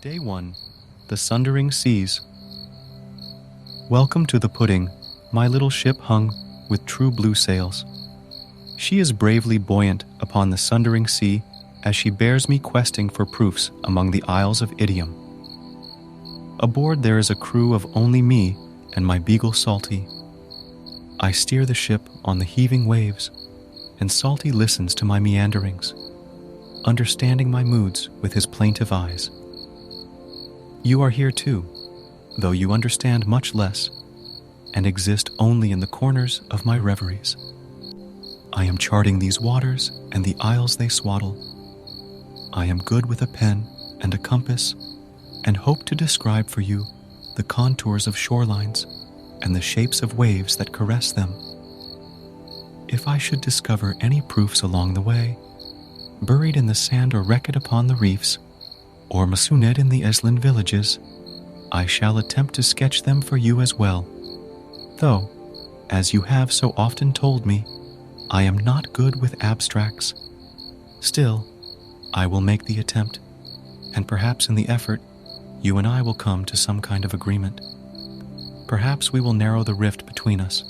Day 1. The Sundering Seas. Welcome to the pudding, my little ship hung with true blue sails. She is bravely buoyant upon the sundering sea as she bears me questing for proofs among the Isles of Idiom. Aboard there is a crew of only me and my beagle Salty. I steer the ship on the heaving waves, and Salty listens to my meanderings, understanding my moods with his plaintive eyes. You are here too, though you understand much less, and exist only in the corners of my reveries. I am charting these waters and the isles they swaddle. I am good with a pen and a compass, and hope to describe for you the contours of shorelines and the shapes of waves that caress them. If I should discover any proofs along the way, buried in the sand or wrecked upon the reefs, or masooned in the island villages, I shall attempt to sketch them for you as well, though, as you have so often told me, I am not good with abstracts. Still, I will make the attempt, and perhaps in the effort, you and I will come to some kind of agreement. Perhaps we will narrow the rift between us.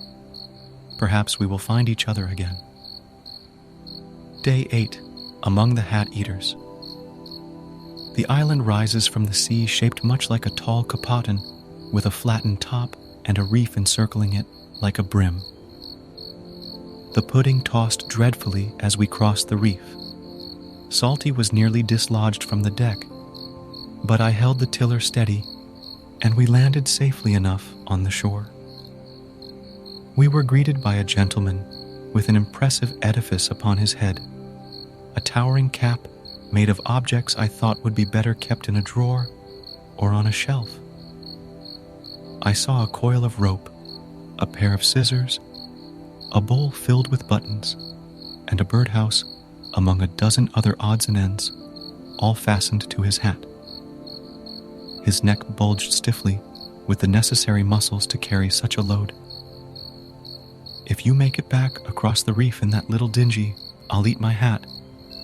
Perhaps we will find each other again. Day 8. Among the Hat Eaters. The island rises from the sea shaped much like a tall capotin, with a flattened top and a reef encircling it like a brim. The pudding tossed dreadfully as we crossed the reef. Salty was nearly dislodged from the deck, but I held the tiller steady, and we landed safely enough on the shore. We were greeted by a gentleman with an impressive edifice upon his head, a towering cap made of objects I thought would be better kept in a drawer or on a shelf. I saw a coil of rope, a pair of scissors, a bowl filled with buttons, and a birdhouse among a dozen other odds and ends, all fastened to his hat. His neck bulged stiffly with the necessary muscles to carry such a load. "If you make it back across the reef in that little dinghy, I'll eat my hat,"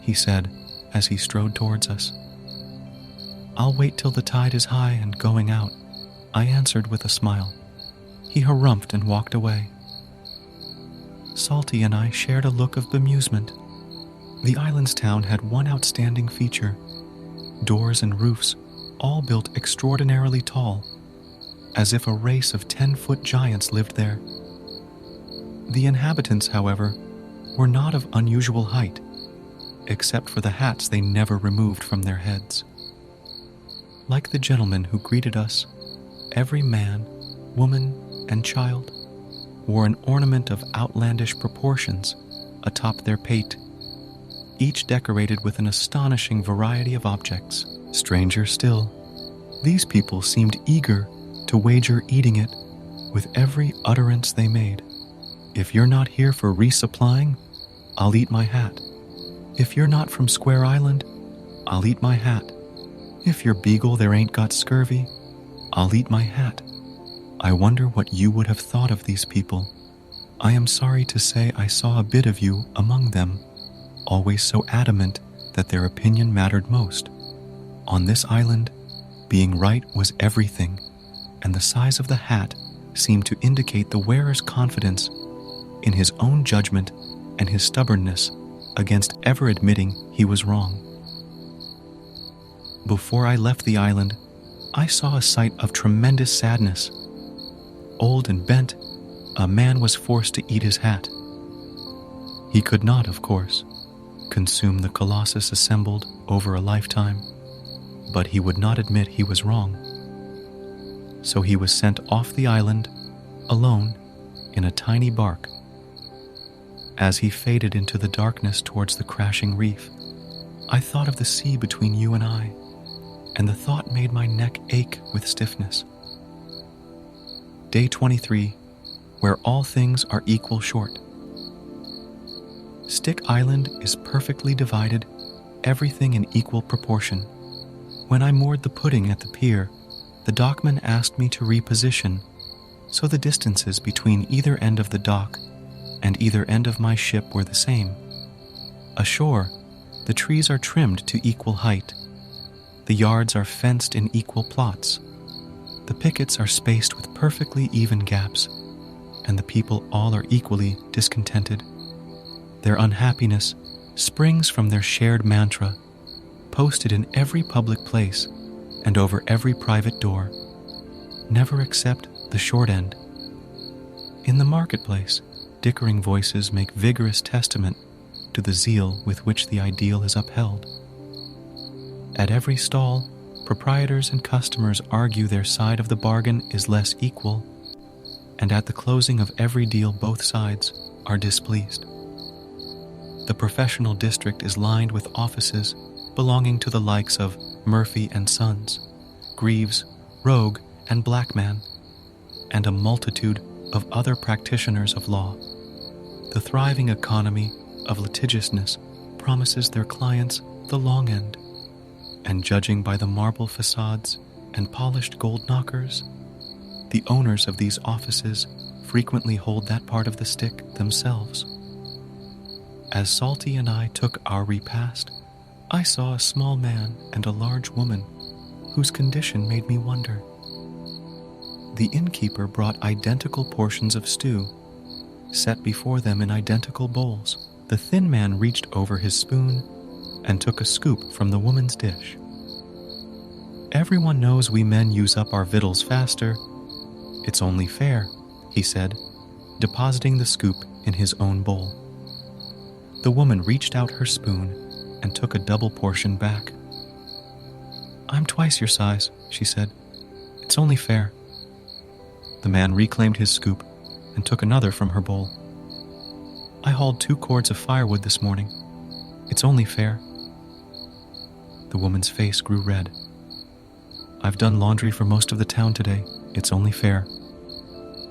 he said as he strode towards us. "I'll wait till the tide is high and going out," I answered with a smile. He harumphed and walked away. Salty and I shared a look of bemusement. The island's town had one outstanding feature: doors and roofs, all built extraordinarily tall, as if a race of 10-foot giants lived there. The inhabitants, however, were not of unusual height, except for the hats they never removed from their heads. Like the gentleman who greeted us, every man, woman, and child wore an ornament of outlandish proportions atop their pate, each decorated with an astonishing variety of objects. Stranger still, these people seemed eager to wager eating it with every utterance they made. "If you're not here for resupplying, I'll eat my hat. If you're not from Square Island, I'll eat my hat. If your beagle there ain't got scurvy, I'll eat my hat." I wonder what you would have thought of these people. I am sorry to say I saw a bit of you among them, always so adamant that their opinion mattered most. On this island, being right was everything, and the size of the hat seemed to indicate the wearer's confidence in his own judgment and his stubbornness against ever admitting he was wrong. Before I left the island, I saw a sight of tremendous sadness. Old and bent, a man was forced to eat his hat. He could not, of course, consume the colossus assembled over a lifetime, but he would not admit he was wrong. So he was sent off the island, alone, in a tiny bark. As he faded into the darkness towards the crashing reef, I thought of the sea between you and I, and the thought made my neck ache with stiffness. Day 23, where all things are equal short. Stick Island is perfectly divided, everything in equal proportion. When I moored the pudding at the pier, the dockman asked me to reposition, so the distances between either end of the dock and either end of my ship were the same. Ashore, the trees are trimmed to equal height, The yards are fenced in equal plots. The pickets are spaced with perfectly even gaps, and the people all are equally discontented. Their unhappiness springs from their shared mantra, posted in every public place and over every private door: never accept the short end. In the marketplace, dickering voices make vigorous testament to the zeal with which the ideal is upheld. At every stall, proprietors and customers argue their side of the bargain is less equal, and at the closing of every deal both sides are displeased. The professional district is lined with offices belonging to the likes of Murphy and Sons, Greaves, Rogue, and Blackman, and a multitude of other practitioners of law. The thriving economy of litigiousness promises their clients the long end, and judging by the marble facades and polished gold knockers, the owners of these offices frequently hold that part of the stick themselves. As Salty and I took our repast, I saw a small man and a large woman whose condition made me wonder. The innkeeper brought identical portions of stew, set before them in identical bowls. The thin man reached over his spoon and took a scoop from the woman's dish. "Everyone knows we men use up our victuals faster. It's only fair," he said, depositing the scoop in his own bowl. The woman reached out her spoon and took a double portion back. "I'm twice your size," she said. "It's only fair." The man reclaimed his scoop and took another from her bowl. "I hauled 2 cords of firewood this morning. It's only fair." The woman's face grew red. "I've done laundry for most of the town today. It's only fair."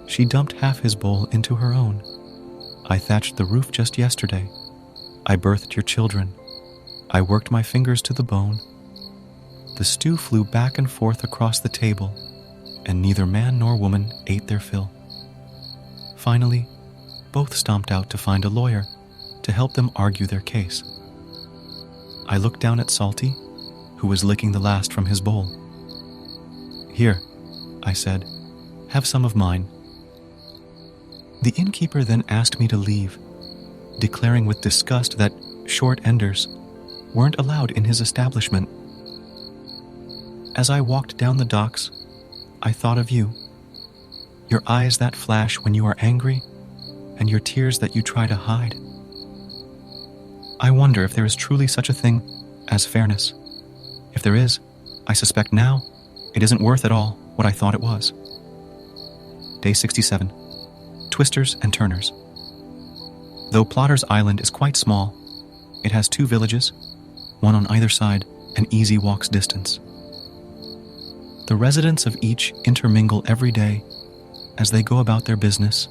She dumped half his bowl into her own. "I thatched the roof just yesterday. I birthed your children. I worked my fingers to the bone." The stew flew back and forth across the table, and neither man nor woman ate their fill. Finally, both stomped out to find a lawyer to help them argue their case. I looked down at Salty, who was licking the last from his bowl. "Here," I said, "have some of mine." The innkeeper then asked me to leave, declaring with disgust that short-enders weren't allowed in his establishment. As I walked down the docks, I thought of you. Your eyes that flash when you are angry, and your tears that you try to hide. I wonder if there is truly such a thing as fairness. If there is, I suspect now it isn't worth at all what I thought it was. Day 67. Twisters and Turners. Though Plotter's Island is quite small, it has 2 villages, one on either side, an easy walk's distance. The residents of each intermingle every day as they go about their business,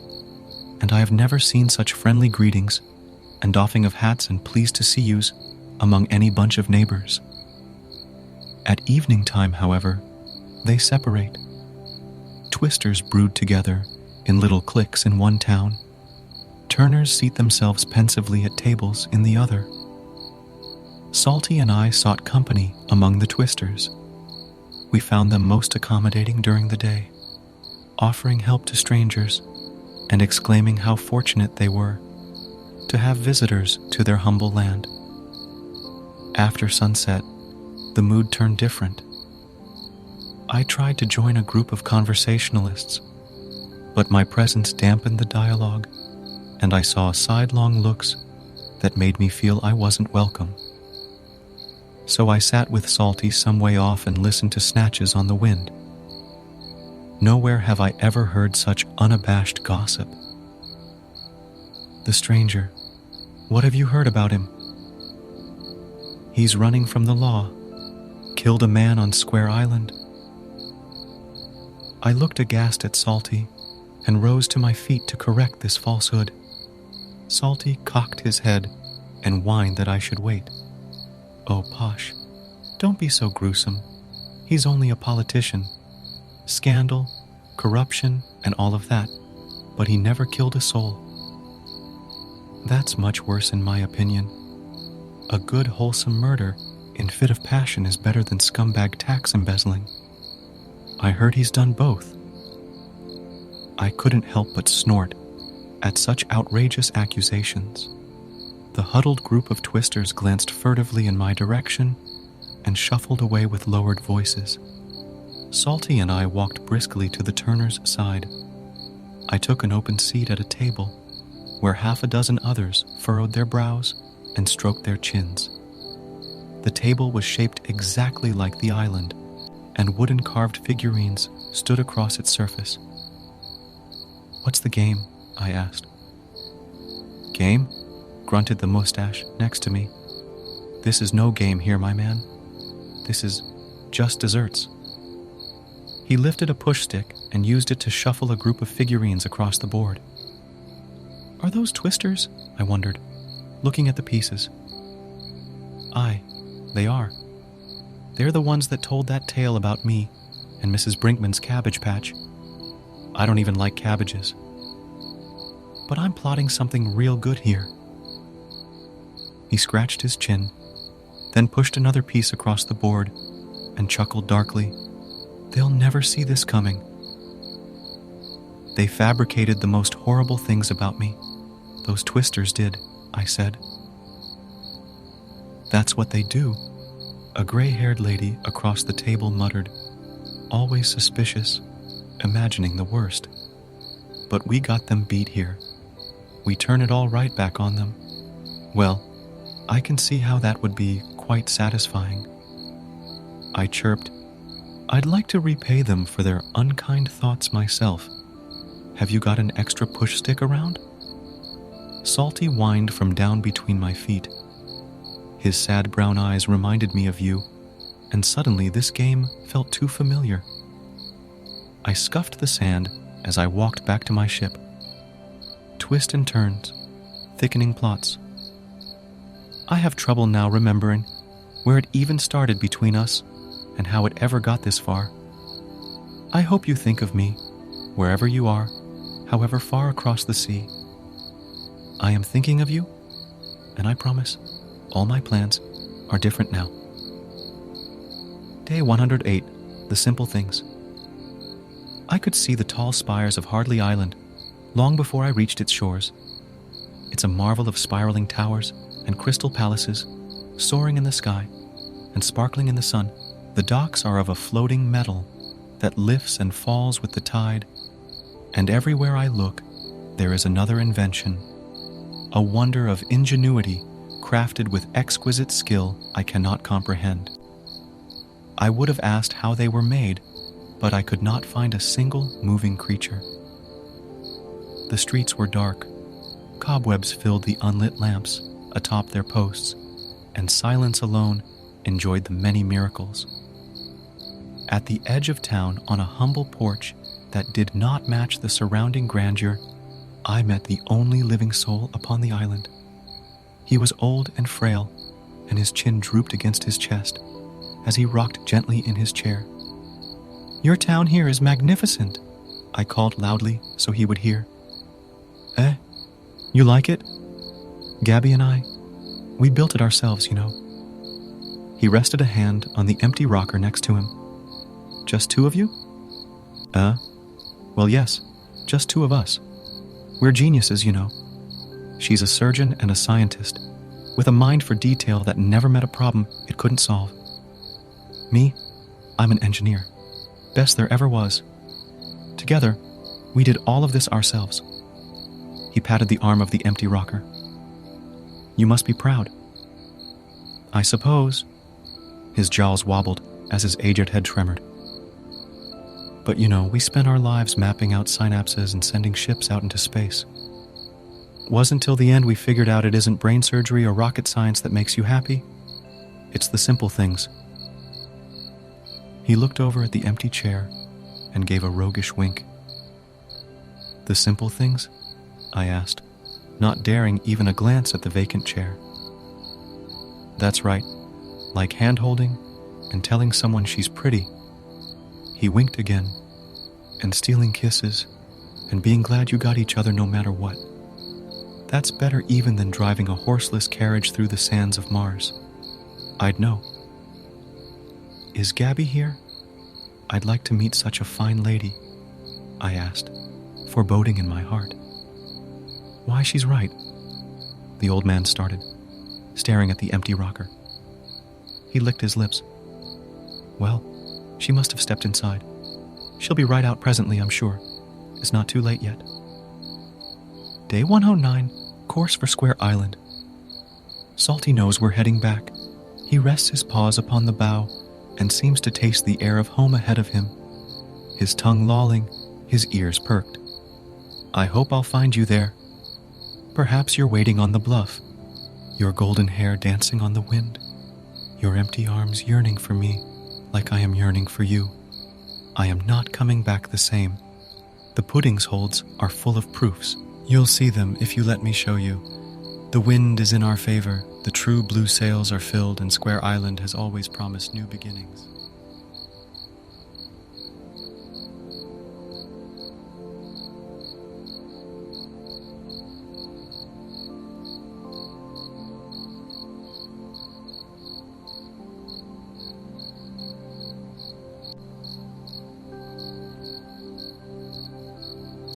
and I have never seen such friendly greetings and doffing of hats and pleased to see yous among any bunch of neighbors. At evening time, however, they separate. Twisters brood together in little cliques in one town. Turners seat themselves pensively at tables in the other. Salty and I sought company among the twisters. We found them most accommodating during the day, offering help to strangers and exclaiming how fortunate they were to have visitors to their humble land. After sunset, the mood turned different. I tried to join a group of conversationalists, but my presence dampened the dialogue, and I saw sidelong looks that made me feel I wasn't welcome. So I sat with Salty some way off and listened to snatches on the wind. Nowhere have I ever heard such unabashed gossip. "The stranger, what have you heard about him?" "He's running from the law. Killed a man on Square Island." I looked aghast at Salty and rose to my feet to correct this falsehood. Salty cocked his head and whined that I should wait. "Oh, Posh, don't be so gruesome. He's only a politician. Scandal, corruption, and all of that, but he never killed a soul." "That's much worse in my opinion. A good wholesome murder in fit of passion is better than scumbag tax embezzling. I heard he's done both. I couldn't help but snort at such outrageous accusations. The huddled group of twisters glanced furtively in my direction and shuffled away with lowered voices. Salty and I walked briskly to the Turner's side. I took an open seat at a table where half a dozen others furrowed their brows and stroked their chins. The table was shaped exactly like the island, and wooden carved figurines stood across its surface. "What's the game?" I asked. "Game?" grunted the mustache next to me. "This is no game here, my man. This is just desserts." He lifted a push stick and used it to shuffle a group of figurines across the board. "Are those twisters?" I wondered, looking at the pieces. "Aye, they are. They're the ones that told that tale about me and Mrs. Brinkman's cabbage patch. I don't even like cabbages. But I'm plotting something real good here." He scratched his chin, then pushed another piece across the board and chuckled darkly. "They'll never see this coming." "They fabricated the most horrible things about me. Those twisters did," I said. "That's what they do," a gray-haired lady across the table muttered, always suspicious, imagining the worst. "But we got them beat here. We turn it all right back on them. Well, I can see how that would be quite satisfying." I chirped, "I'd like to repay them for their unkind thoughts myself. Have you got an extra push stick around?" Salty whined from down between my feet. His sad brown eyes reminded me of you, and suddenly this game felt too familiar. I scuffed the sand as I walked back to my ship. Twists and turns, thickening plots. I have trouble now remembering where it even started between us and how it ever got this far. I hope you think of me, wherever you are, however far across the sea. I am thinking of you, and I promise all my plans are different now. Day 108, The Simple Things. I could see the tall spires of Hardley Island long before I reached its shores. It's a marvel of spiraling towers and crystal palaces, soaring in the sky and sparkling in the sun. The docks are of a floating metal that lifts and falls with the tide, and everywhere I look, there is another invention, a wonder of ingenuity crafted with exquisite skill I cannot comprehend. I would have asked how they were made, but I could not find a single moving creature. The streets were dark. Cobwebs filled the unlit lamps atop their posts, and silence alone enjoyed the many miracles. At the edge of town, on a humble porch that did not match the surrounding grandeur, I met the only living soul upon the island. He was old and frail, and his chin drooped against his chest as he rocked gently in his chair. "Your town here is magnificent," I called loudly so he would hear. "Eh? You like it? Gabby and I, we built it ourselves, you know." He rested a hand on the empty rocker next to him. "Just two of you?" Well, yes, just two of us. We're geniuses, you know. She's a surgeon and a scientist, with a mind for detail that never met a problem it couldn't solve. Me, I'm an engineer. Best there ever was. Together, we did all of this ourselves. He patted the arm of the empty rocker. "You must be proud." "I suppose." His jowls wobbled as his aged head tremored. "But you know, we spent our lives mapping out synapses and sending ships out into space. Wasn't till the end we figured out it isn't brain surgery or rocket science that makes you happy. It's the simple things." He looked over at the empty chair and gave a roguish wink. "The simple things?" I asked, not daring even a glance at the vacant chair. "That's right, like hand-holding and telling someone she's pretty." He winked again, "and stealing kisses and being glad you got each other no matter what. That's better even than driving a horseless carriage through the sands of Mars. I'd know, Is Gabby here? I'd like to meet such a fine lady, I asked, foreboding in my heart. Why, she's right. The old man started, staring at the empty rocker. He licked his lips. Well, she must have stepped inside. She'll be right out presently, I'm sure. It's not too late yet. Day 109, course for Square Island. Salty knows we're heading back. He rests his paws upon the bow and seems to taste the air of home ahead of him. His tongue lolling, his ears perked. I hope I'll find you there. Perhaps you're waiting on the bluff, your golden hair dancing on the wind, your empty arms yearning for me like I am yearning for you. I am not coming back the same. The pudding's holds are full of proofs. You'll see them if you let me show you. The wind is in our favor, the true blue sails are filled, and Square Island has always promised new beginnings.